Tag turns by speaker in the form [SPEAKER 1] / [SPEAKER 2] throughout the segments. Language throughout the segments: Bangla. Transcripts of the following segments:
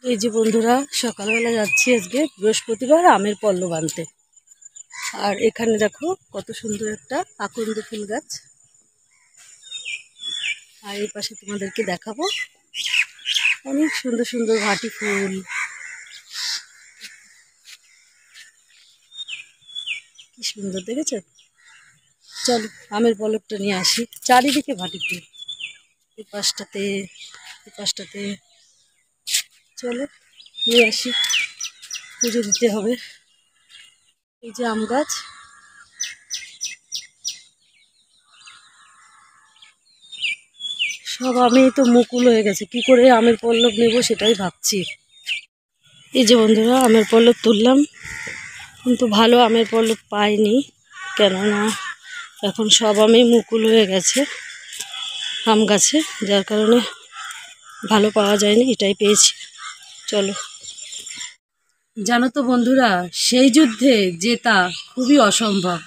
[SPEAKER 1] এই যে বন্ধুরা, সকালবেলা যাচ্ছি আজকে বৃহস্পতিবার আমের পল্লব আনতে। আর এখানে দেখো কত সুন্দর একটা আকন্দ ফুল গাছ। আর এই পাশে তোমাদেরকে দেখাবো অনেক সুন্দর সুন্দর ভাটি ফুল। কি সুন্দর দেখেছো? চলো আমের পল্লবটা নিয়ে আসি। চারিদিকে ভাটি ফুল, এই পাশটাতে এই পাশটাতে। চলো নিয়ে আসি, পুজো দিতে হবে। এই যে আম গাছ, সব আমি তো মুকুল হয়ে গেছে, কি করে আমের পল্লব নেব সেটাই ভাবছি। এই যে বন্ধুরা, আমের পল্লব তুললাম, কিন্তু ভালো আমের পল্লব পাইনি, কেননা এখন সব আমই মুকুল হয়ে গেছে আম গাছে, যার কারণে ভালো পাওয়া যায়নি, এটাই পেয়েছি। চলো। জানো তো বন্ধুরা, সেই যুদ্ধে জেতা খুবই অসম্ভব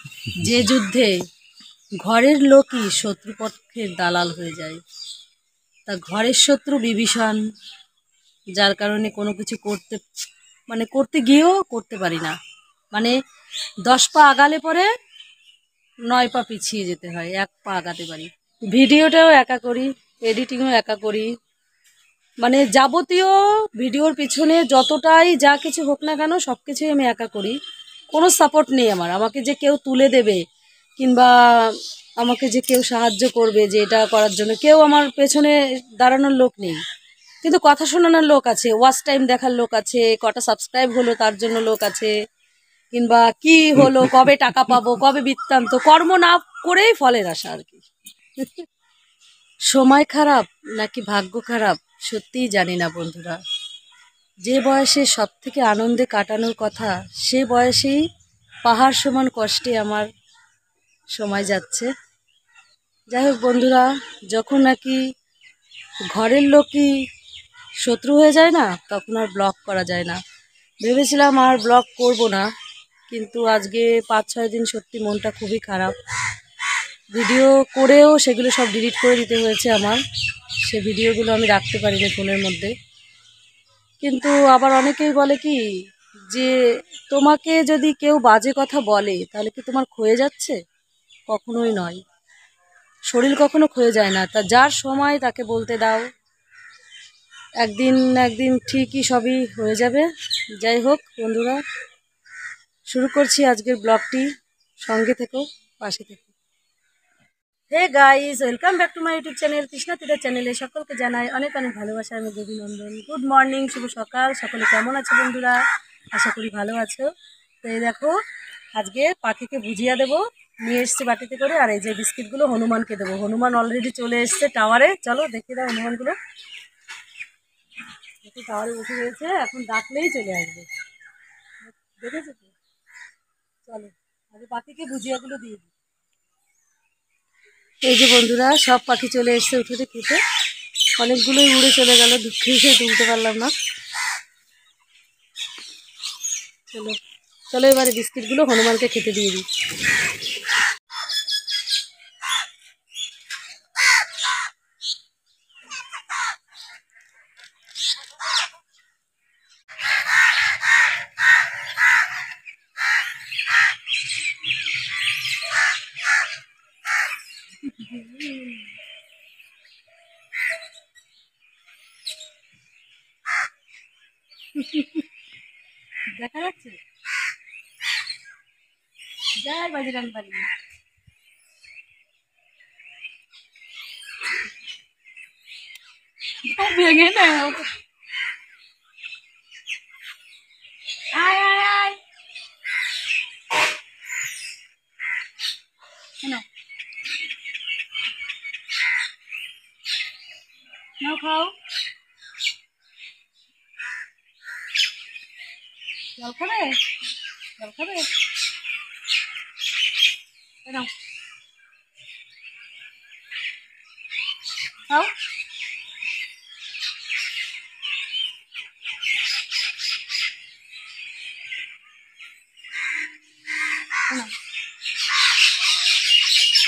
[SPEAKER 1] যে যুদ্ধে ঘরের লোকই শত্রুপক্ষের দালাল হয়ে যায়। তা ঘরের শত্রু বিভীষণ, যার কারণে কোনো কিছু করতে গিয়েও করতে পারি না। মানে 10 পা আগালে পরে 9 পা পিছিয়ে যেতে হয়, 1 পা আগাতে পারি। ভিডিওটাও একা করি, এডিটিংও একা করি, মানে যাবতীয় ভিডিওর পিছনে যতটাই যা কিছু হোক না কেন সব কিছুই আমি একা করি। কোনো সাপোর্ট নেই আমার, আমাকে যে কেউ তুলে দেবে কিংবা আমাকে যে কেউ সাহায্য করবে যে এটা করার জন্য, কেউ আমার পেছনে দাঁড়ানোর লোক নেই। কিন্তু কথা শোনানোর লোক আছে, ওয়াচ টাইম দেখার লোক আছে, কটা সাবস্ক্রাইব হলো তার জন্য লোক আছে, কিংবা কি হলো, কবে টাকা পাবো, কবে বৃত্তান্ত, কর্ম না করেই ফলের আশা আর কি। সময় খারাপ নাকি ভাগ্য খারাপ সত্যিই জানি না বন্ধুরা। যে বয়সে সব থেকে আনন্দে কাটানোর কথা, সে বয়সেই পাহাড় সমান কষ্টে আমার সময় যাচ্ছে। যাই হোক বন্ধুরা, যখন নাকি ঘরের লোকই শত্রু হয়ে যায় না, তখন আর ব্লগ করা যায় না। ভেবেছিলাম আর ব্লগ করব না, কিন্তু আজকে 5-6 দিন সত্যি মনটা খুবই খারাপ। ভিডিও করেও সেগুলো সব ডিলিট করে দিতে হয়েছে আমার, সে ভিডিওগুলো আমি রাখতে পারিনি ফোনের মধ্যে। কিন্তু আবার অনেকেই বলে কি, যে তোমাকে যদি কেউ বাজে কথা বলে তাহলে কি তোমার ক্ষয়ে যাচ্ছে? কখনোই নয়, শরীর কখনো ক্ষয়ে যায় না। তা যার সময় তাকে বলতে দাও, একদিন একদিন ঠিকই সবই হয়ে যাবে। যাই হোক বন্ধুরা, শুরু করছি আজকের ব্লগটি। সঙ্গে থেকো, পাশে থেকো। Hey guys, welcome back to my YouTube channel Krishna Teera চ্যানেলে সকলকে জানাই অনেক অনেক ভালোবাসা, আমি অভিনন্দন। গুড মর্নিং, শুভ সকাল। সকলে কেমন আছো বন্ধুরা? আশা করি ভালো আছো। তো এই দেখো, আজকে পাখিকে ভুজিয়া দেবো, নিয়ে এসছি বাটিতে করে। আর এই যে বিস্কিটগুলো হনুমানকে দেবো। হনুমান অলরেডি চলে এসছে টাওয়ারে, চলো দেখিয়ে দাও হনুমানগুলো। দেখো টাওয়ারে বসে রয়েছে, এখন ডাকলেই চলে আসবে, দেখেছো তো? চলো আগে পাখিকে ভুজিয়াগুলো দিয়ে দিই। এই যে বন্ধুরা, সব পাখি চলে এসছে উঠোতে খেতে। অনেকগুলোই উড়ে চলে গেল, দুঃখে এসে তুলতে পারলাম না। চলো চলো, এবারে বিস্কিটগুলো হনুমানকে খেতে দিয়ে দিই। দেখা যাচ্ছে, জয় বজরং বলী। ভেঙে নেয়, আয় আয় আয়, শোনো নাও, খাও। জল খাবে? জল খাবে? নাও খাও। নাও,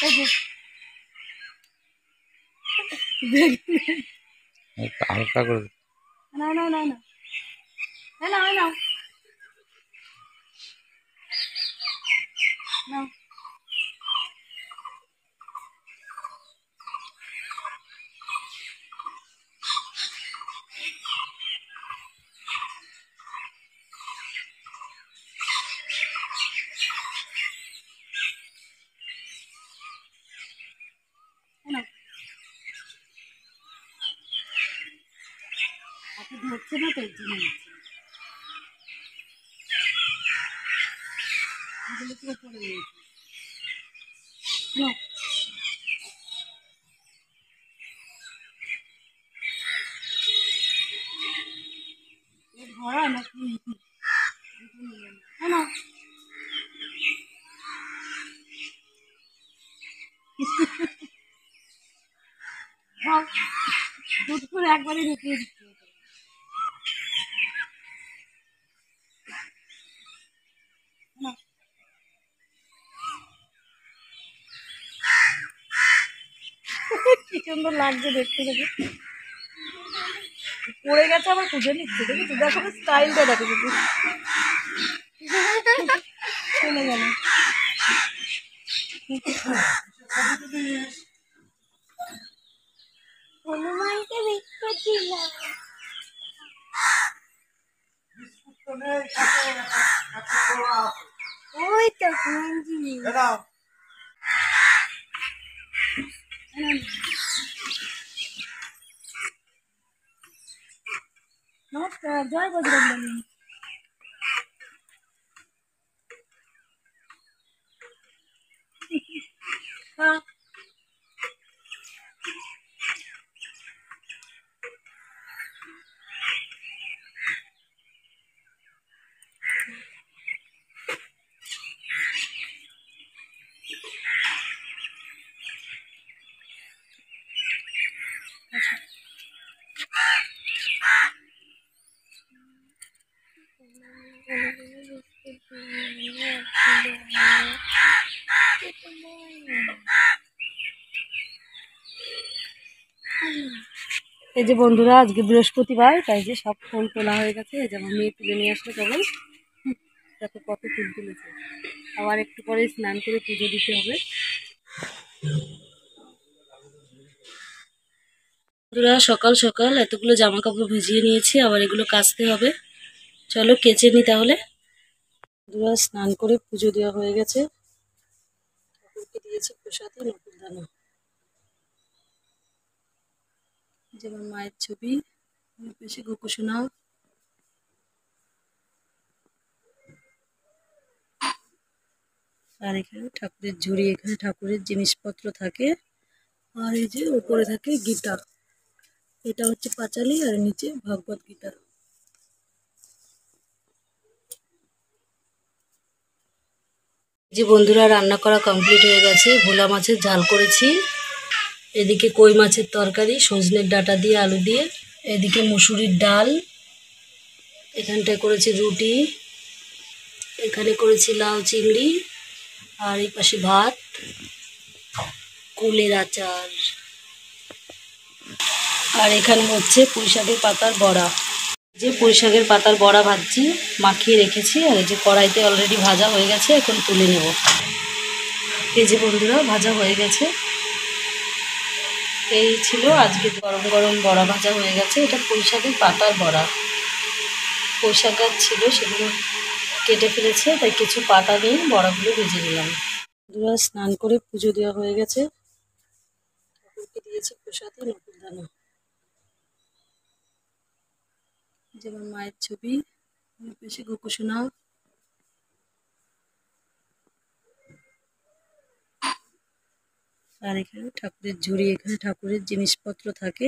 [SPEAKER 1] এই যে
[SPEAKER 2] হালকা করে
[SPEAKER 1] না না না না, নাও নাও নাও। হাতে ধরছে না তো এর জন্য নিচ্ছে। এগুলো তো উপরে রয়েছে। নাও। এর ভরা নাকি না? নাও, দুধ করে একবারে ঢুকিয়ে দিচ্ছি। নাও। কি সুন্দর লাগছে দেখতে দেখে। পড়ে গেছে আবার খুঁজে নিচ্ছে, দেখেছো? দেখো স্টাইলটা দেখো শুধু। চলে গেল। হনুমানকে দেখতে ছিলাম। ওই তো নমস্কার, জয় বজরঙ্গবলী। হ্যাঁ। এই যে বন্ধুরা, আজকে বৃহস্পতিবার, তাই যে সব ফুল তোলা হয়ে গেছে। এই যে আমার মেয়ে তুলে নিয়ে আসলো কেবল। দেখো কত ফুল তুলেছে। আবার একটু পরে স্নান করে পুজো দিতে হবে। বন্ধুরা, সকাল সকাল এতগুলো জামা কাপড় ভিজিয়ে নিয়েছি, আবার এগুলো কাচতে হবে। চলো কেচে নি তাহলে। বন্ধুরা, স্নান করে পুজো দেওয়া হয়ে গেছে। ঠাকুরকে দিয়েছি প্রসাদে নকুলদানা। যেমন মায়ের ছবি, বেশি গোকুসোনা। আর এখানে ঠাকুরের ঝুড়ি, এখানে ঠাকুরের জিনিসপত্র থাকে। আর এই যে উপরে থাকে গীতা, এটা হচ্ছে পাঁচালি, আর নিচে ভগবত গীতা। যে বন্ধুরা, রান্না করা কমপ্লিট হয়ে গেছে। ভোলা মাছের ঝাল করেছি, এদিকে কই মাছের তরকারি সজনের ডাঁটা দিয়ে আলু দিয়ে, এদিকে মুসুরির ডাল, এখানটায় করেছি রুটি, এখানে করেছি লাউ চিংড়ি, আর এই পাশে ভাত, কুলের আচার, আর এখানে হচ্ছে পুঁইশাকের পাতার বড়া। যে পুঁইশাকের পাতার বড়া ভাজছি, মাখিয়ে রেখেছি। আর এই যে কড়াইতে অলরেডি ভাজা হয়ে গেছে, এখন তুলে নেব। এই যে বন্ধুরা, ভাজা হয়ে গেছে। এই ছিল আজকে গরম গরম বড়া ভাজা হয়ে গেছে। এটা পুঁইশাকের পাতার বড়া। পুঁইশাক গাছ ছিল, সেগুলো কেটে ফেলেছে, তাই কিছু পাতা নিয়ে বড়াগুলো ভেজে নিলাম। বন্ধুরা, স্নান করে পুজো দেওয়া হয়ে গেছে। ঠাকুরকে দিয়েছি প্রসাদে নকুলদানা। যেমন মায়ের ছবি, বেশি গোকুসোনা। আর এখানে ঠাকুরের ঝুড়ি, এখানে ঠাকুরের জিনিসপত্র থাকে।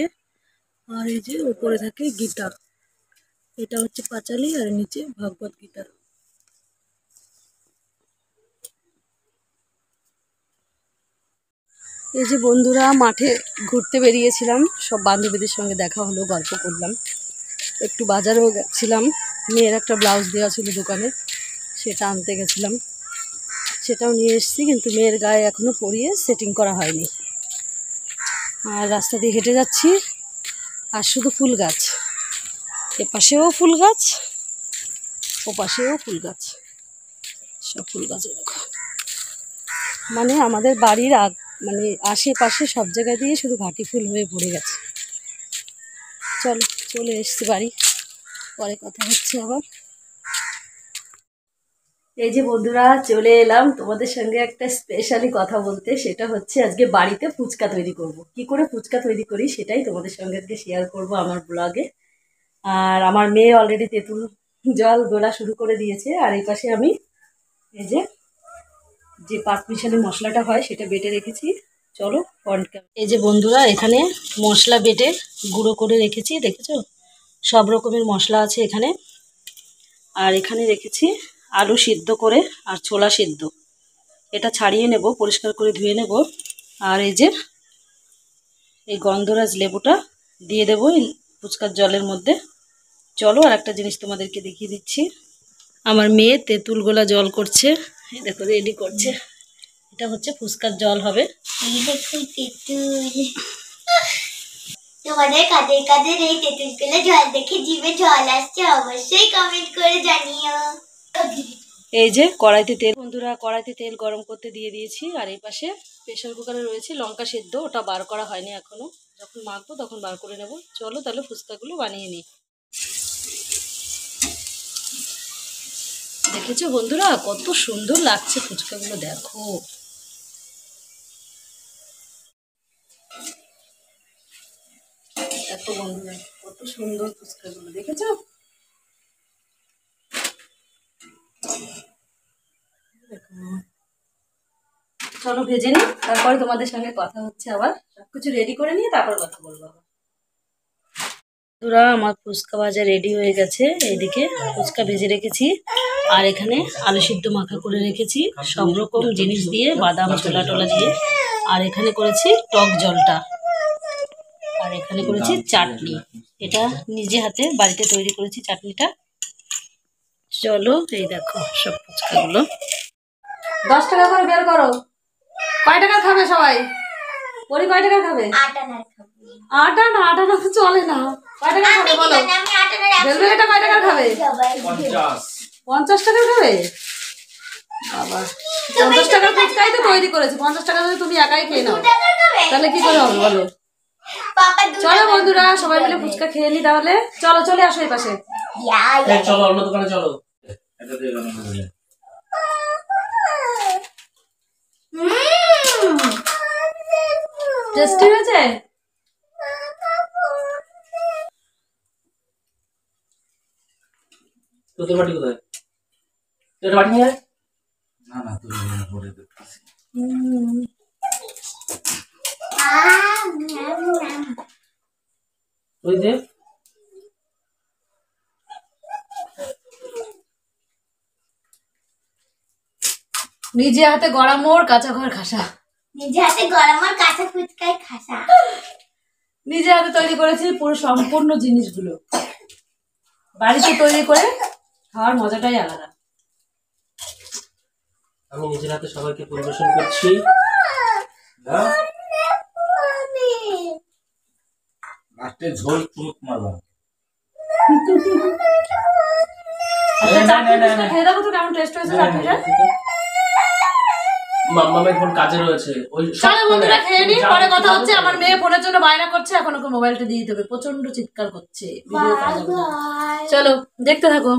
[SPEAKER 1] আর এই যে উপরে থাকে গীতা, এটা হচ্ছে পাঁচালি, আর নিচে ভগবত গীতা। এই যে বন্ধুরা, মাঠে ঘুরতে বেরিয়েছিলাম, সব বান্ধবীদের সঙ্গে দেখা হলো, গল্প করলাম, একটু বাজারেও গেছিলাম। মেয়ের একটা ব্লাউজ দেওয়া ছিল দোকানে, সেটা আনতে গেছিলাম, সেটাও নিয়ে এসেছি, কিন্তু মেয়ের গায়ে এখনও পরিয়ে সেটিং করা হয়নি। আর রাস্তা দিয়ে হেঁটে যাচ্ছি, আর শুধু ফুল গাছ, এপাশেও ফুল গাছ, ও পাশেও ফুল গাছ, সব ফুল গাছে দেখো। মানে আমাদের বাড়ির মানে আশেপাশে সব জায়গা দিয়ে শুধু ঘাটি ফুল হয়ে ভরে গেছে। চলো, চলে এসছি বাড়ি, পরে কথা হচ্ছে আবার। এই যে বন্ধুরা, চলে এলাম তোমাদের সঙ্গে একটা স্পেশালি কথা বলতে। সেটা হচ্ছে আজকে বাড়িতে ফুচকা তৈরি করব। কি করে ফুচকা তৈরি করি সেটাই তোমাদের সঙ্গে আজকে শেয়ার করব আমার ব্লগে। আর আমার মেয়ে অলরেডি তেঁতুল জল গোলা শুরু করে দিয়েছে। আর এই পাশে আমি এই যে পাঁচমিশালি মশলাটা হয় সেটা বেটে রেখেছি। চলো এই যে বন্ধুরা, এখানে মশলা বেটে গুঁড়ো করে রেখেছি, দেখেছো? সব রকমের মশলা আছে এখানে। আর এখানে রেখেছি আলু সিদ্ধ করে আর ছোলা সিদ্ধ। এটা ছাড়িয়ে নেব, পরিষ্কার করে ধুয়ে নেব। আর এই যে এই গন্ধরাজ লেবুটা দিয়ে দেবো এই ফুচকার জলের মধ্যে। চলো, আর একটা জিনিস তোমাদেরকে দেখিয়ে দিচ্ছি। আমার মেয়ে তেঁতুল গোলা জল করছে, এই দেখো রেডি করছে। এটা হচ্ছে ফুচকার জল হবে।
[SPEAKER 2] তোমাদের কাদের কাদের এই তেঁতুল গোলা জল দেখে জিভে জল আসছে অবশ্যই কমেন্ট করে জানিও।
[SPEAKER 1] এই যে কড়াইতে তেল, বন্ধুরা কড়াইতে তেল গরম করতে দিয়ে দিয়েছি। আর এই পাশে প্রেশার কুকারে রয়েছে লঙ্কা সেদ্ধ, ওটা বার করা হয়নি এখনো, যখন মাখবো তখন বার করে নেব। চলো তাহলে ফুচকাগুলো বানিয়ে নিই। দেখেছো বন্ধুরা কত সুন্দর লাগছে ফুচকাগুলো, দেখো। দেখো বন্ধুরা কত সুন্দর ফুচকাগুলো, দেখেছো? চলো ভেজে নিই, তারপরে তোমাদের সঙ্গে কথা হচ্ছে আবার। সবকিছু রেডি করে নিয়ে তারপর কথা বলবো আবার। বন্ধুরা আমার ফুচকা ভাজা রেডি হয়ে গেছে। এইদিকে ফুচকা ভেজে রেখেছি, আর এখানে আলু সিদ্ধ মাখা করে রেখেছি সব রকম জিনিস দিয়ে, বাদাম ছোলা টোলা দিয়ে। আর এখানে করেছি টক জলটা, আর এখানে করেছি চাটনি। এটা নিজে হাতে বাড়িতে তৈরি করেছি চাটনিটা। চলো এই দেখো সব ফুচকাগুলো। 10 টাকা করে বের করো। কয় টাকা খাবে সবাই? পরি কয় টাকা খাবে?
[SPEAKER 2] আটা না খাবো।
[SPEAKER 1] আটা না, আটা না তো চলে না। কয় টাকা খাবে বলো?
[SPEAKER 2] আমি আটা না রাখবো।
[SPEAKER 1] বেলবেলিটা কয় টাকা খাবে?
[SPEAKER 2] 50।
[SPEAKER 1] 50 টাকা খাবে? বাবা, 50 টাকার ফুচকাই তো তৈরি করেছি, 50 টাকা যদি তুমি একাই খেয়ে নাও তাহলে কি করে হবে বলো? চলো বন্ধুরা সবাই মিলে ফুচকা খেয়ে নি তাহলে। চলো চলে আসো এই পাশে।
[SPEAKER 3] চলো অন্য দোকানে চলো।
[SPEAKER 1] টেস্টি হয়েছে?
[SPEAKER 3] তোর বাটি কোথায়? তোর বাটি নিয়ে আয়। না না তুই পরে দেখতেছি। ওই যে
[SPEAKER 1] নিজে হাতে গড়া মোড় কাঁচা ঘর খাসা।
[SPEAKER 2] নিজে হাতে গরম আর কাঁচা ফুচকাই খাসা।
[SPEAKER 1] নিজে হাতে তৈরি করেছি পুরো সম্পূর্ণ জিনিসগুলো। বাড়িতে তৈরি করে খাওয়ার মজাটাই আলাদা।
[SPEAKER 3] আমি নিজের হাতে সবাইকে পরিবেশন করছি। লাস্টে ঝোল চুমুক মারবা।
[SPEAKER 1] খেয়ে দেখো তো কেমন টেস্ট হয়েছে চাটনিটা।
[SPEAKER 3] মাম্মা এখন কাজে রয়েছে। ওই
[SPEAKER 1] চলো বন্ধুরা খেয়ে নিই, পরে কথা হচ্ছে। আমার মেয়ে ফোনের জন্য বায়না করছে, এখন ওকে মোবাইলটা দিয়ে দিতে হবে, প্রচন্ড চিৎকার করছে, ভিডিও করা যাবে না। চলো দেখতে থাকো।